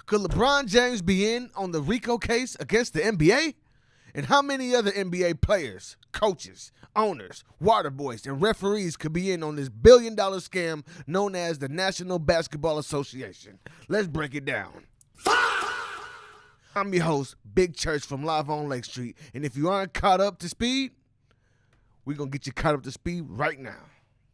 Could LeBron James be in on the Rico case against the NBA? And how many other NBA players, coaches, owners, water boys, and referees could be in on this billion-dollar scam known as the National Basketball Association? Let's break it down. I'm your host, Big Church from Live on Lake Street, and if you aren't caught up to speed, we're going to get you caught up to speed right now.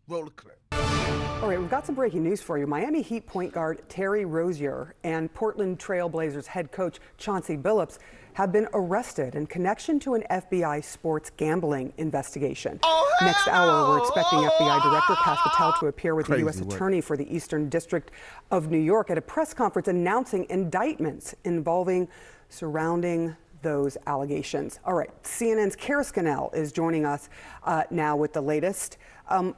Roll the clip. All right, we've got some breaking news for you. Miami Heat point guard Terry Rozier and Portland Trail Blazers head coach Chauncey Billups have been arrested in connection to an FBI sports gambling investigation. Next hour, we're expecting FBI Director Kash Patel to appear with the U.S. Attorney for the Eastern District of New York at a press conference announcing indictments surrounding those allegations. All right, CNN's Kara Scannell is joining us now with the latest.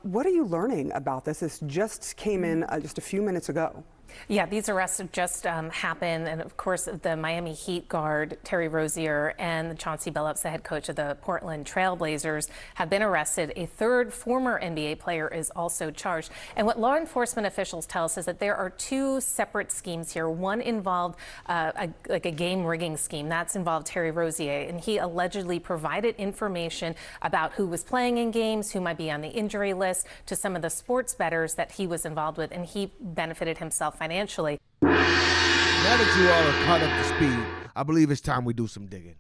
What are you learning about this? This just came in just a few minutes ago. Yeah, these arrests have just happened, and of course the Miami Heat guard Terry Rozier and Chauncey Billups, the head coach of the Portland Trail Blazers, have been arrested. A third former NBA player is also charged. And what law enforcement officials tell us is that there are two separate schemes here. One involved a game rigging scheme. That's involved Terry Rozier, and he allegedly provided information about who was playing in games, who might be on the injury list, to some of the sports bettors that he was involved with, and he benefited himself financially. Now that you all are caught up to speed, I believe it's time we do some digging.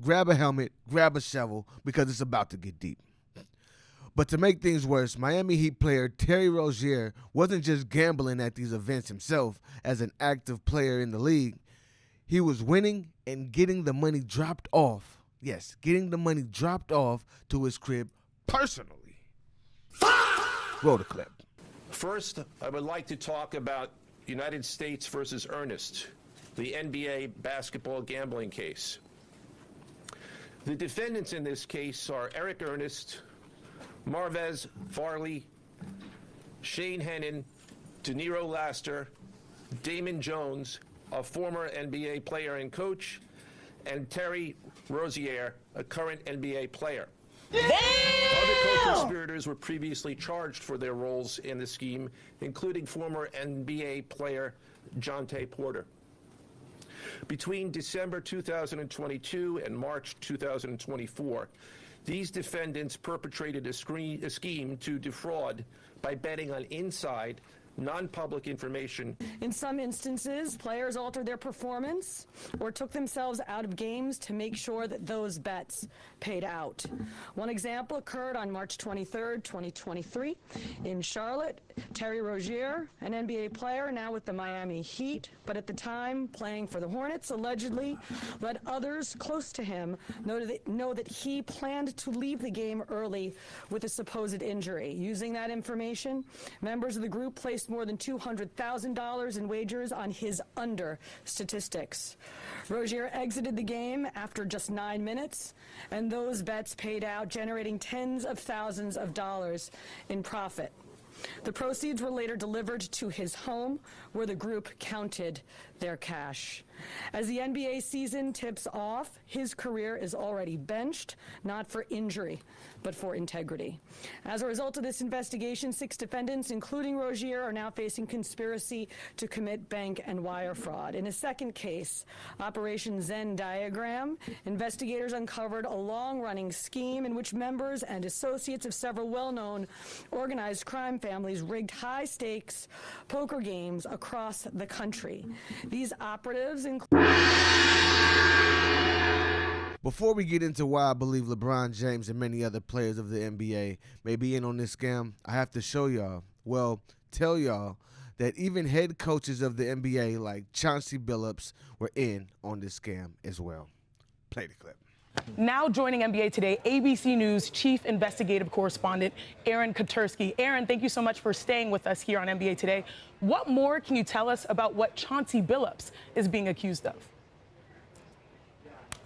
Grab a helmet, grab a shovel, because it's about to get deep. But to make things worse, Miami Heat player Terry Rozier wasn't just gambling at these events himself as an active player in the league. He was winning and getting the money dropped off. Yes, getting the money dropped off to his crib personally. Roll the clip. First, I would like to talk about United States versus Ernest, the NBA basketball gambling case. The defendants in this case are Eric Ernest, Marvez Farley, Shane Hennon, DeNiro Laster, Damon Jones, a former NBA player and coach, and Terry Rozier, a current NBA player. Other co-conspirators were previously charged for their roles in the scheme, including former NBA player Jontay Porter. Between December 2022 and March 2024, these defendants perpetrated a scheme to defraud by betting on inside, non-public information. In some instances, players altered their performance or took themselves out of games to make sure that those bets paid out. One example occurred on March 23rd, 2023 in Charlotte. Terry Rozier, an NBA player now with the Miami Heat, but at the time playing for the Hornets, allegedly let others close to him know that he planned to leave the game early with a supposed injury. Using that information, members of the group placed more than $200,000 in wagers on his under statistics. Rozier exited the game after just 9 minutes, and those bets paid out, generating tens of thousands of dollars in profit. The proceeds were later delivered to his home, where the group counted their cash. As the NBA season tips off, his career is already benched, not for injury, but for integrity. As a result of this investigation, 6 defendants, including Rozier, are now facing conspiracy to commit bank and wire fraud. In a second case, Operation Zen Diagram, investigators uncovered a long-running scheme in which members and associates of several well-known organized crime families rigged high-stakes poker games across the country. These operatives include... Before we get into why I believe LeBron James and many other players of the NBA may be in on this scam, I have to show y'all, tell y'all that even head coaches of the NBA like Chauncey Billups were in on this scam as well. Play the clip. Now joining NBA Today, ABC News Chief Investigative Correspondent Aaron Katersky. Aaron, thank you so much for staying with us here on NBA Today. What more can you tell us about what Chauncey Billups is being accused of?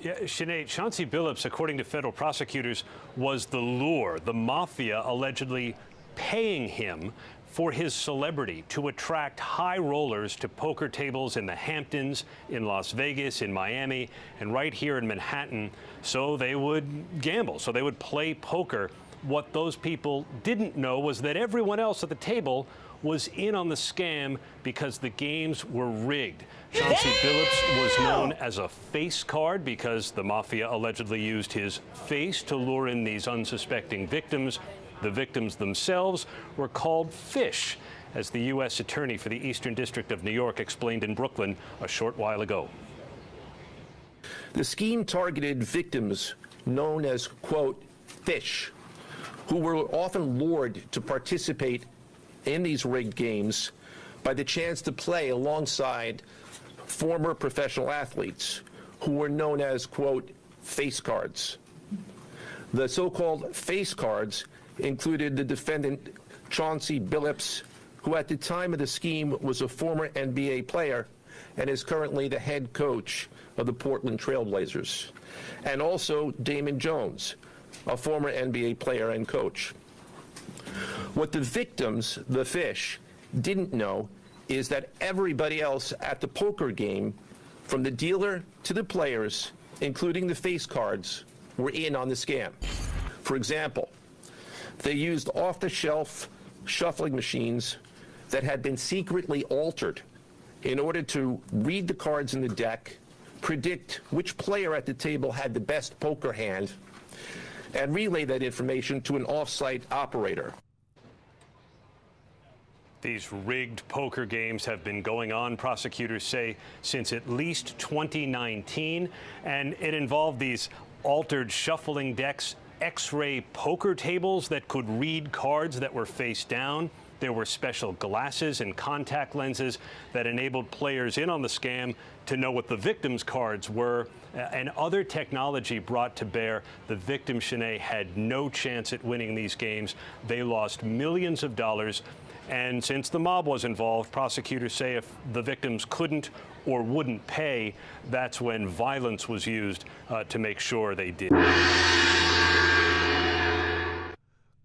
Yeah, Sinead, Chauncey Billups, according to federal prosecutors, was the lure, the mafia allegedly paying him for his celebrity to attract high rollers to poker tables in the Hamptons, in Las Vegas, in Miami, and right here in Manhattan, so they would gamble, so they would play poker. What those people didn't know was that everyone else at the table was in on the scam because the games were rigged. Chauncey Billups was known as a face card because the mafia allegedly used his face to lure in these unsuspecting victims. The victims themselves were called fish, as the U.S. Attorney for the Eastern District of New York explained in Brooklyn a short while ago. The scheme targeted victims known as, quote, fish, who were often lured to participate in these rigged games by the chance to play alongside former professional athletes who were known as, quote, face cards. The so-called face cards included the defendant Chauncey Billups, who at the time of the scheme was a former NBA player and is currently the head coach of the Portland Trail Blazers, and also Damon Jones, a former NBA player and coach. What the victims, the fish, didn't know is that everybody else at the poker game, from the dealer to the players, including the face cards, were in on the scam. For example, they used off-the-shelf shuffling machines that had been secretly altered in order to read the cards in the deck, predict which player at the table had the best poker hand, and relay that information to an off-site operator. These rigged poker games have been going on, prosecutors say, since at least 2019, and it involved these altered shuffling decks, X-ray poker tables that could read cards that were face down. There were special glasses and contact lenses that enabled players in on the scam to know what the victims' cards were, and other technology brought to bear. The victim, Shanae, had no chance at winning these games. They lost millions of dollars. And since the mob was involved, prosecutors say if the victims couldn't or wouldn't pay, that's when violence was used to make sure they did.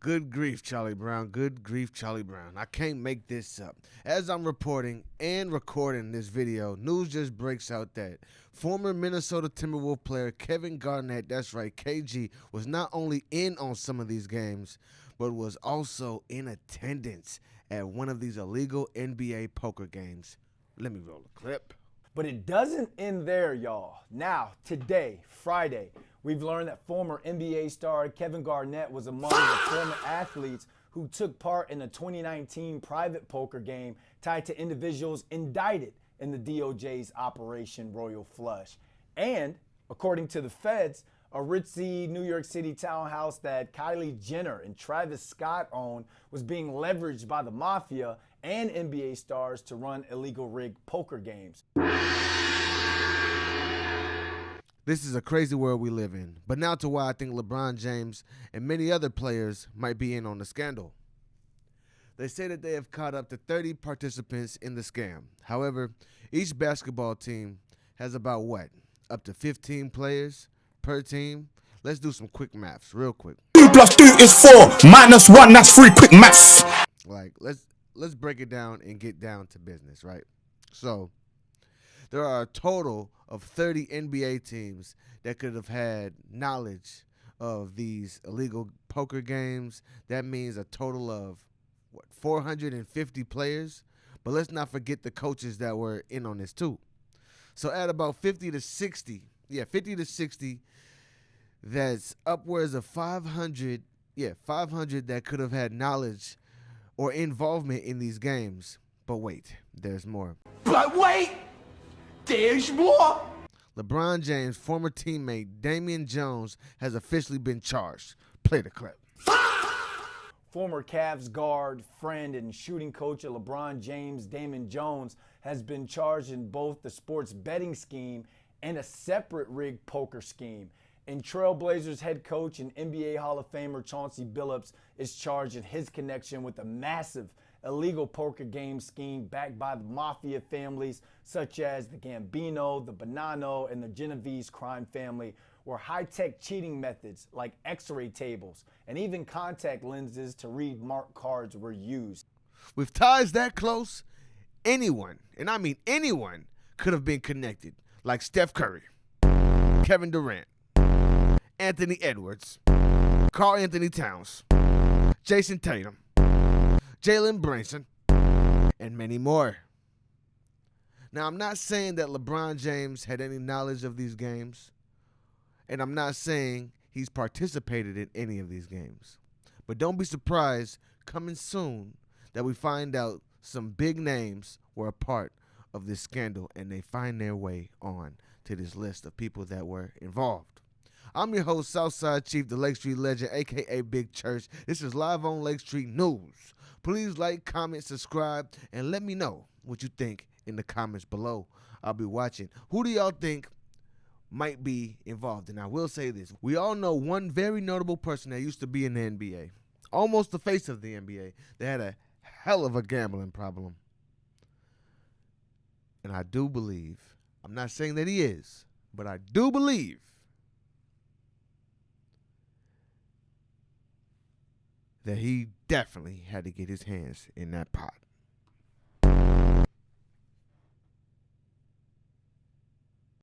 Good grief, Charlie Brown. Good grief, Charlie Brown. I can't make this up. As I'm reporting and recording this video, news just breaks out that former Minnesota Timberwolves player Kevin Garnett, that's right, KG, was not only in on some of these games, but was also in attendance at one of these illegal NBA poker games. Let me roll a clip. But it doesn't end there, y'all. Now, today, Friday, we've learned that former NBA star Kevin Garnett was among the former athletes who took part in a 2019 private poker game tied to individuals indicted in the DOJ's Operation Royal Flush. And, according to the feds, a ritzy New York City townhouse that Kylie Jenner and Travis Scott owned was being leveraged by the mafia and NBA stars to run illegal rigged poker games. This is a crazy world we live in. But now to why I think LeBron James and many other players might be in on the scandal. They say that they have caught up to 30 participants in the scam. However, each basketball team has about what? Up to 15 players per team? Let's do some quick maths real quick. 2 + 2 is 4, -1, that's 3, quick maths. Like, let's break it down and get down to business, right? So, there are a total of 30 NBA teams that could have had knowledge of these illegal poker games. That means a total of, 450 players? But let's not forget the coaches that were in on this too. So add about 50 to 60, that's upwards of 500 that could have had knowledge or involvement in these games. But wait, there's more. But wait, there's more. LeBron James' former teammate Damon Jones has officially been charged. Play the clip. Former Cavs guard, friend, and shooting coach of LeBron James, Damon Jones, has been charged in both the sports betting scheme and a separate rigged poker scheme. And Trailblazers head coach and NBA Hall of Famer Chauncey Billups is charged in his connection with a massive illegal poker game scheme backed by the mafia families such as the Gambino, the Bonanno, and the Genovese crime family, where high-tech cheating methods like X-ray tables and even contact lenses to read marked cards were used. With ties that close, anyone, and I mean anyone, could have been connected, like Steph Curry, Kevin Durant, Anthony Edwards, Karl Anthony Towns, Jason Tatum, Jalen Brunson, and many more. Now, I'm not saying that LeBron James had any knowledge of these games, and I'm not saying he's participated in any of these games. But don't be surprised coming soon that we find out some big names were a part of this scandal, and they find their way on to this list of people that were involved. I'm your host, Southside Chief, the Lake Street Legend, a.k.a. Big Church. This is Live on Lake Street News. Please like, comment, subscribe, and let me know what you think in the comments below. I'll be watching. Who do y'all think might be involved? And I will say this. We all know one very notable person that used to be in the NBA, almost the face of the NBA, that had a hell of a gambling problem. And I do believe, I'm not saying that he is, but I do believe that he definitely had to get his hands in that pot.